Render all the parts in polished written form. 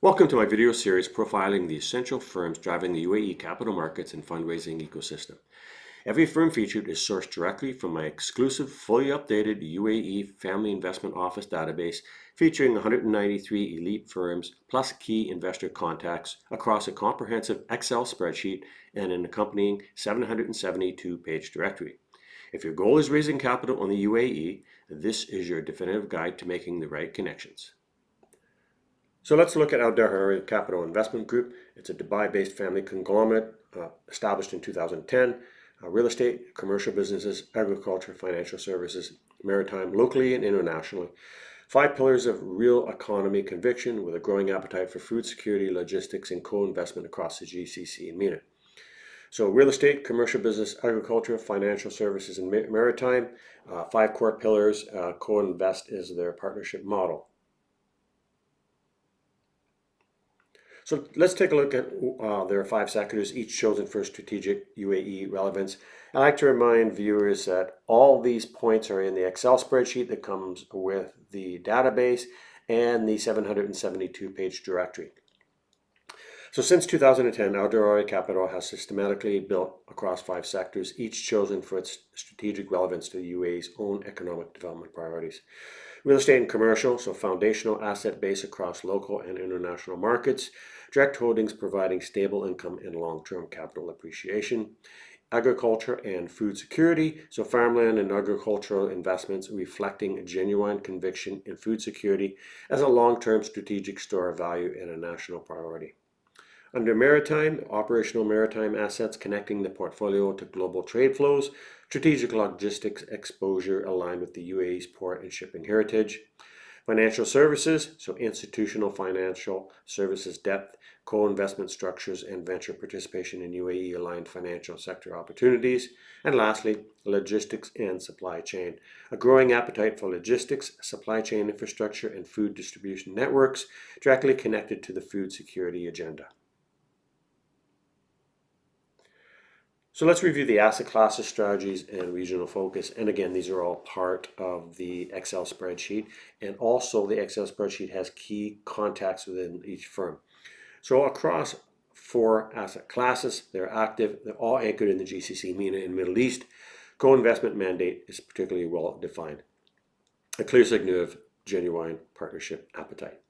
Welcome to my video series profiling the essential firms driving the UAE capital markets and fundraising ecosystem. Every firm featured is sourced directly from my exclusive, fully updated UAE Family Investment Office database featuring 193 elite firms plus key investor contacts across a comprehensive Excel spreadsheet and an accompanying 772-page directory. If your goal is raising capital in the UAE, this is your definitive guide to making the right connections. So let's look at our Dhaheri Capital Investment Group. It's a Dubai-based family conglomerate established in 2010. Real estate, commercial businesses, agriculture, financial services, maritime, locally and internationally. 5 pillars of real economy conviction with a growing appetite for food security, logistics, and co-investment across the GCC and MENA. So real estate, commercial business, agriculture, financial services, and maritime. 5 core pillars. Co-invest is their partnership model. So let's take a look at their 5 sectors, each chosen for strategic UAE relevance. I like to remind viewers that all these points are in the Excel spreadsheet that comes with the database and the 772-page directory. So since 2010, Dhaheri Capital has systematically built across 5 sectors, each chosen for its strategic relevance to the UAE's own economic development priorities. Real estate and commercial, so foundational asset base across local and international markets. Direct holdings providing stable income and long-term capital appreciation. Agriculture and food security, so farmland and agricultural investments reflecting genuine conviction in food security as a long-term strategic store of value and a national priority. Under maritime, operational maritime assets connecting the portfolio to global trade flows, strategic logistics exposure aligned with the UAE's port and shipping heritage. Financial services, so institutional financial services depth, co-investment structures, and venture participation in UAE aligned financial sector opportunities. And lastly, logistics and supply chain, a growing appetite for logistics, supply chain infrastructure, and food distribution networks directly connected to the food security agenda. So let's review the asset classes, strategies, and regional focus. And again, these are all part of the Excel spreadsheet. And also the Excel spreadsheet has key contacts within each firm. So across 4 asset classes, they're active. They're all anchored in the GCC, MENA, and Middle East. Co-investment mandate is particularly well defined. A clear signal of genuine partnership appetite.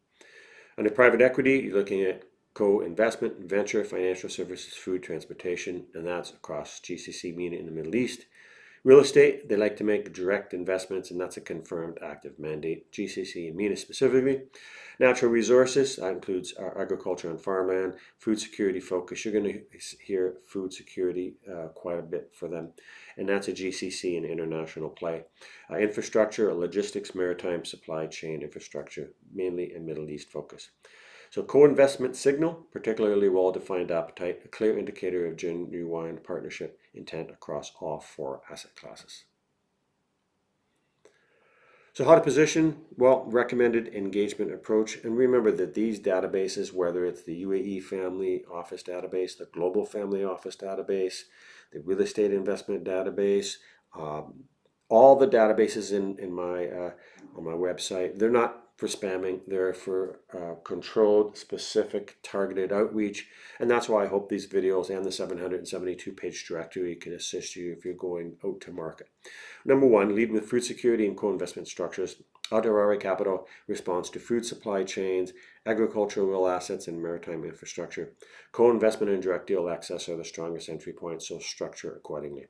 Under private equity, you're looking at co-investment, venture, financial services, food, transportation, and that's across GCC, MENA, in the Middle East. Real estate, they like to make direct investments, and that's a confirmed active mandate, GCC and MENA specifically. Natural resources, that includes agriculture and farmland. Food security focus, you're going to hear food security quite a bit for them, and that's a GCC and international play. Infrastructure, logistics, maritime, supply chain infrastructure, mainly a Middle East focus. So co-investment signal, particularly well-defined appetite, a clear indicator of genuine partnership intent across all 4 asset classes. So how to position? Well, recommended engagement approach. And remember that these databases, whether it's the UAE Family Office database, the Global Family Office database, the Real Estate Investment database, all the databases in my on my website, they're not for spamming, they're for controlled, specific, targeted outreach, and that's why I hope these videos and the 772-page directory can assist you if you're going out to market. Number 1, lead with food security and co-investment structures. Dhaheri Capital responds to food supply chains, agricultural real assets, and maritime infrastructure. Co-investment and direct deal access are the strongest entry points, so structure accordingly.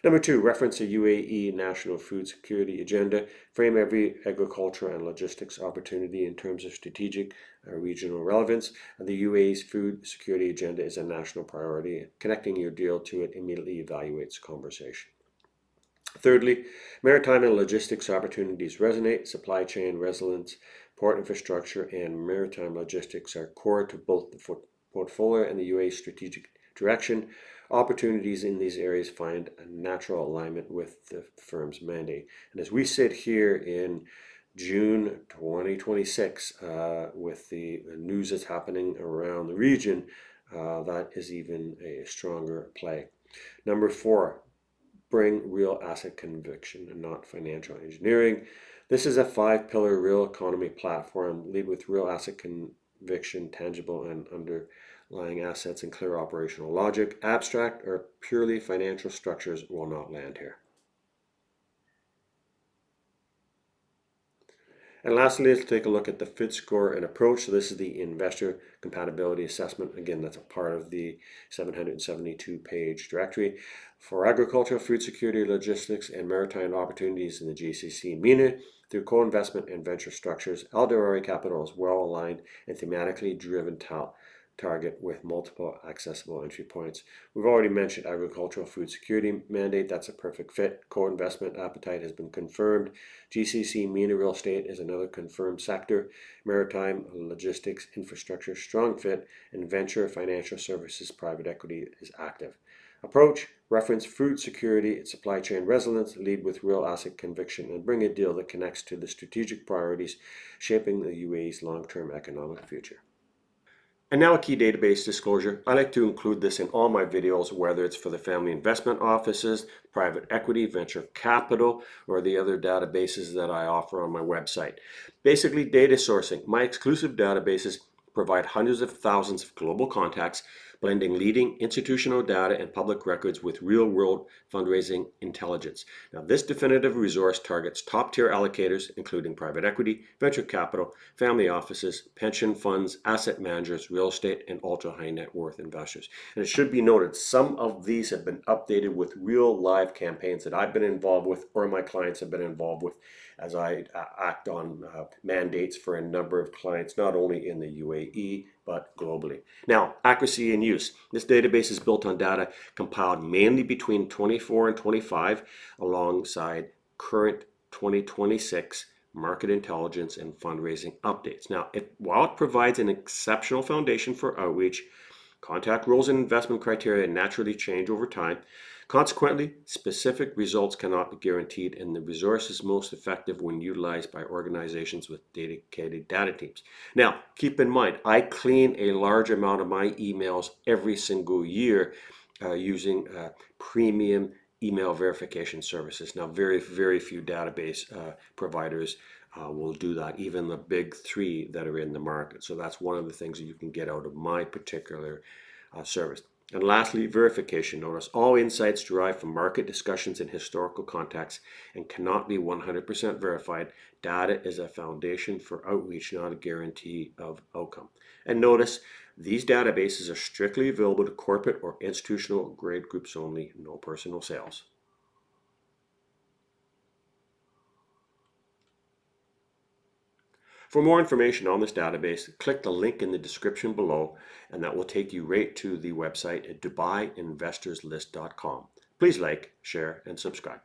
Number 2, reference the UAE National Food Security Agenda. Frame every agriculture and logistics opportunity in terms of strategic regional relevance. The UAE's food security agenda is a national priority. Connecting your deal to it immediately evaluates conversation. Thirdly, maritime and logistics opportunities resonate. Supply chain resilience, port infrastructure, and maritime logistics are core to both the portfolio and the UAE's strategic direction. Opportunities in these areas find a natural alignment with the firm's mandate. And as we sit here in June 2026, with the news that's happening around the region, that is even a stronger play. Number 4, bring real asset conviction and not financial engineering. This is a 5-pillar real economy platform. Lead with real asset conviction, tangible and underlying assets, and clear operational logic. Abstract or purely financial structures will not land here. And lastly, let's take a look at the FIT score and approach. So this is the investor compatibility assessment. Again, that's a part of the 772-page directory for agriculture, food security, logistics, and maritime opportunities in the GCC MENA through co-investment and venture structures. Dhaheri Capital is well aligned and thematically driven target with multiple accessible entry points. We've already mentioned agricultural food security mandate. That's a perfect fit. Co-investment appetite has been confirmed. GCC MENA real estate is another confirmed sector. Maritime logistics infrastructure strong fit, and venture financial services private equity is active. Approach: reference food security and supply chain resilience, lead with real asset conviction, and bring a deal that connects to the strategic priorities shaping the UAE's long-term economic future. And now a key database disclosure. I like to include this in all my videos, whether it's for the family investment offices, private equity, venture capital, or the other databases that I offer on my website. Basically, data sourcing. My exclusive databases provide hundreds of thousands of global contacts, blending leading institutional data and public records with real-world fundraising intelligence. Now, this definitive resource targets top-tier allocators, including private equity, venture capital, family offices, pension funds, asset managers, real estate, and ultra-high net worth investors. And it should be noted, some of these have been updated with real live campaigns that I've been involved with or my clients have been involved with as I act on mandates for a number of clients, not only in the UAE, but globally. Now, accuracy and use. This database is built on data compiled mainly between 24 and 25, alongside current 2026 market intelligence and fundraising updates. Now, while it provides an exceptional foundation for outreach, contact rules and investment criteria naturally change over time. Consequently, specific results cannot be guaranteed, and the resource is most effective when utilized by organizations with dedicated data teams. Now, keep in mind, I clean a large amount of my emails every single year using premium email verification services. Now, very, very few database providers will do that, even the big three that are in the market. So that's one of the things that you can get out of my particular service. And lastly, verification. Notice all insights derived from market discussions and historical contacts and cannot be 100% verified. Data is a foundation for outreach, not a guarantee of outcome. And notice these databases are strictly available to corporate or institutional grade groups only, no personal sales. For more information on this database, click the link in the description below, and that will take you right to the website at DubaiInvestorsList.com. Please like, share, and subscribe.